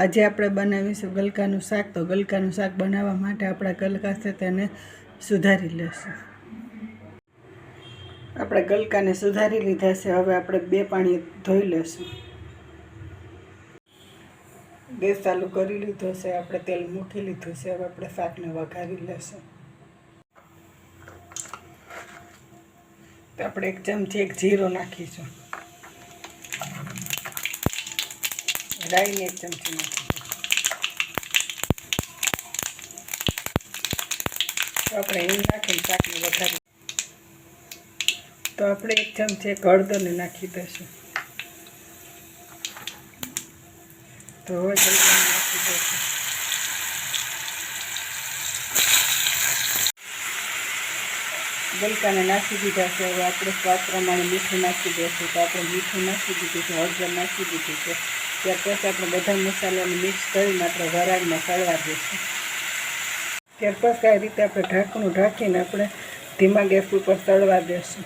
આજે આપણે બનાવીશું ગલકાનું શાક. તો ગલકાનું શાક બનાવવા માટે આપણા ગલકા છે તેને સુધારી લેશું. આપણે ગલકાને સુધારી લીધા છે. હવે આપણે 2 પાણી ધોઈ લેશું. ગેસ ચાલુ કરી લીધો છે. આપણે તેલ મૂકી લીધું છે. હવે આપણે શાકને વઘારી લેશું. તો આપણે 1 ચમચી જીરો નાખીશું. રાઈને 1 ચમચી નાખીશું. તો આપણે હિંગ નાખીને શાકને વઘારી. તો આપણે 1 ચમચી હળદરને નાખી દઈશું. તો હવે ગલકાને નાખી દઈશું. ગલકાને નાખી દીધા છે. હવે આપણે સ્વાદ પ્રમાણે મીઠું નાખી દઈશું. તો આપણે મીઠું નાખી દીધું છે, હળદર નાખી દીધું છે. ત્યાર પછી આપણે બધા મસાલાને મિક્સ કરીને આપણે વરાળમાં સળવા દઈશું. ત્યાર પછી આ રીતે આપણે ઢાંકણું ઢાંકીને આપણે ધીમા ગેસ ઉપર સળવા દઈશું.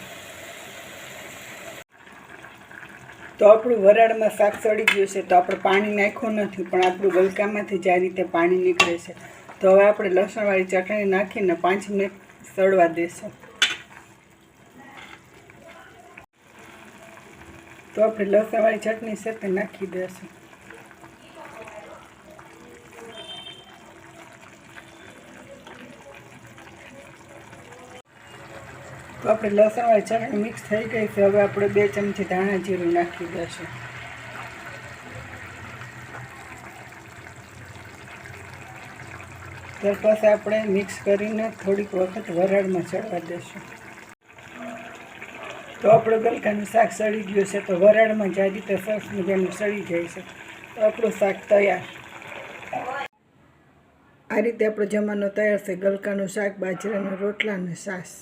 તો આપણું વરાળમાં શાક સળી ગયું છે. તો આપણે પાણી નાખ્યું નથી, પણ આપણું ગલકામાંથી જ આ રીતે પાણી નીકળે છે. તો હવે આપણે લસણવાળી ચટણી નાખીને 5 મિનિટ સળવા દઈશું. તો આપણે લસણવાળી ચટણી છે તે નાખી દઈશું. તો આપણે લસણવાળી ચટણી મિક્સ થઈ ગઈ છે. હવે આપણે 2 ચમચી ધાણા જીરું નાખી દઈશું. ત્યાર પછી આપણે મિક્સ કરીને થોડીક વખત વરાળમાં ચડવા દઈશું. તો આપણું ગલકાનું શાક સળી ગયું છે. તો વરાળમાં જ આ રીતે સરસ મજાનું સળી જાય છે. તો આપણું શાક તૈયાર. આ રીતે આપણો જમવાનો તૈયાર છે. ગલકાનું શાક, બાજરાના રોટલા અને છાશ.